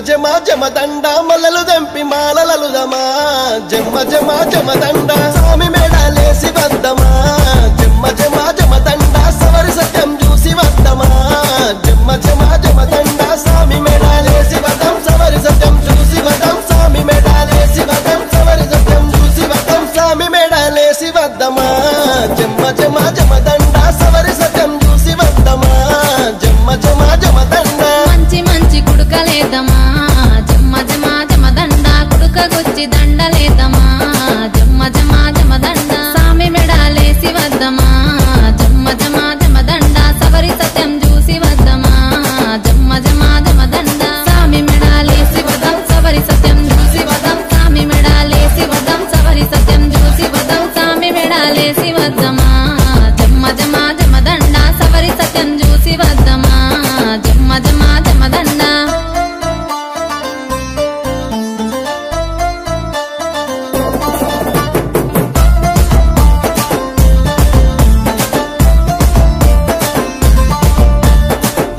జమ జమ దండ మొలలు దంపి మాలలలుదమా జమ జమ జమ దండ స్వామి మేడాలేసి వద్దమా జమ జమ జమ దండ సవరి సత్యం చూసి వద్దమా జమ జమ జమ దండ స్వామి మేడాలేసి వద్దం సవరి సత్యం చూసి వద్దం స్వామి మేడాలేసి వద్దం సవరి సత్యం చూసి వద్దం స్వామి మేడాలేసి వద్దమా జమ జమ జమ దండ సవరి సత్యం చూసి వద్దమా జమ జమ జమ దండ మంచి మంచి కుడుకలేదమా జమ్మ జమ జమ దండ కుడుకగొచ్చి దండలేదమా జమ్మ జమ జమ దండ సామి మెడాలేసి వద్దమా జమ్మ జమ జమ దండ సవరి సత్యం చూసి వద్దమా జమ్మ జమ జమ దండ సామి మెడాలేసి వదం సవరి సత్యం చూసి వదం సామి మెడాలేసి వదం సవరి సత్యం చూసి వదం సామి మెడాలేసి వద్దమా జమ్మ జమ జమ దండ సవరి సత్యం చూసి వద్దమా జమ్మ జమ జమ దండ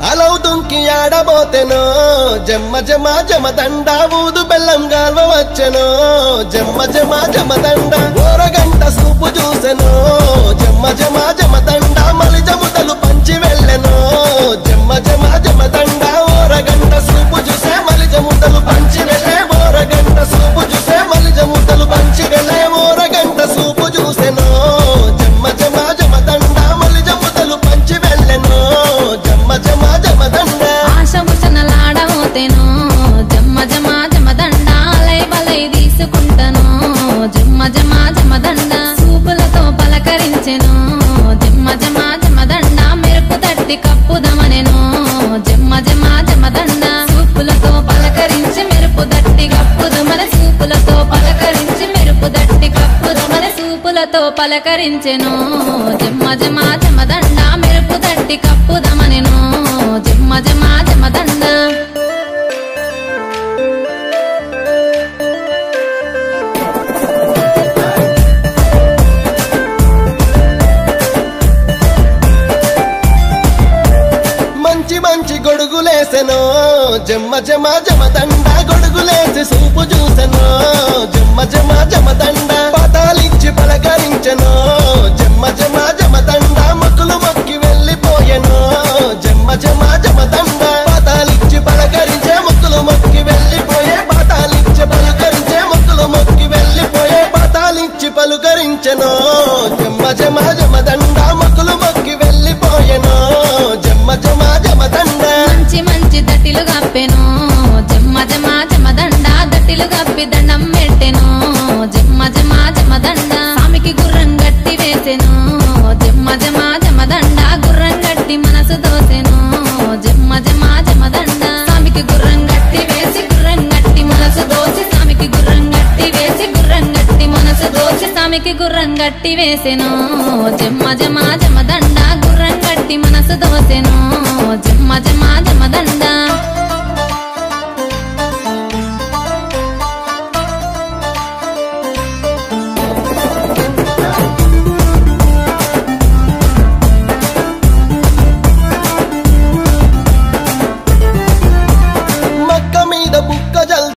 అలౌదుంకి ఆడబోతెనో జమ్మ జమ జమ దండ ఊదు బెల్లం గాల్వ వచ్చెనో జమ్మ జమ జమ దండ ఓరగంట సూపు చూసెనో జమ్మ జమ జమ దండ మలిజముతలు పంచి వెళ్ళెనో జమ్మ జమ జమ దండ ఓరగంట సూపు చూసే మలిజముతలు పంచి వెళ్ళే ఓరగంట సూపు చూసే మలిజముతలు పంచి వెళ్ళే ఓరగంట సూపు చూసెనో జమ్మ జమ జమ దండ మలిజముతలు పంచి వెళ్ళెనో జమ్మ జమ జమ దండ ఆశభూషణలాడబోతేను జమ్మ జమ జమ దండ అలై బలై తీసుకుంటను జమ్మ జమ జమ దండ సూపులతో పలకరించెను జమ్మ జమ జమ దండ మెరుపు తట్టి కప్పుదమనెను జమ్మ జమ జమ దండ సూపులతో పలకరించి మెరుపు తట్టి కప్పుదమన సూపులతో పలకరించి మెరుపు తట్టి కప్పుదమన సూపులతో పలకరించెను జమ్మ జమ జమ దండ మెరుపు తట్టి కప్పుదమనెను జమ్మ జమ జమ దండ మంచి మంచి గొడుగులేసెనో జమ్మ జమ జమ దండ గొడుగులేసి సూపు చూసెనో జమ్మ జమ జమ దండ పతాలిచ్చి పలకరించెనో జమ్మ జమ జమ దండ మొక్కులు మొక్కి వెళ్ళిపోయెనో జమ్మ జమ జమ దండ పతాలిచ్చి పలకరించే మొక్కులు మొక్కి వెళ్ళిపోయే పతాలిచ్చి పలకరించే మొక్కులు మొక్కి వెళ్ళిపోయే పతాలిచ్చి పలుకరించెనో జమ్మ జమ జమ దండ మొక్కులు మొక్కి వెళ్ళిపోయెనో జమ్మ జమ జమ దండ మంచి మంచి దట్టిలు గప్పెను జమ్మ జమ జమ దండ దట్టిలు గప్పి దండం పెట్టెను జమ్మ జమ జమ దండ స్వామికి గుర్రం గట్టి వేసెను జమ్మ జమ జమ దండ గుర్రం గట్టి మనసు దోసెను జమ్మ జమ జమ దండ స్వామికి గుర్రం గట్టి వేసి గుర్రం గట్టి మనసు దోసి స్వామికి గుర్రం గట్టి వేసి గుర్రం గట్టి మనసు దోసి స్వామికి గుర్రం గట్టి వేసెను జమ్మ జమ జమ దండ గుర్రం గట్టి మనసు దోసెను జమ్మ జమ జమ దండ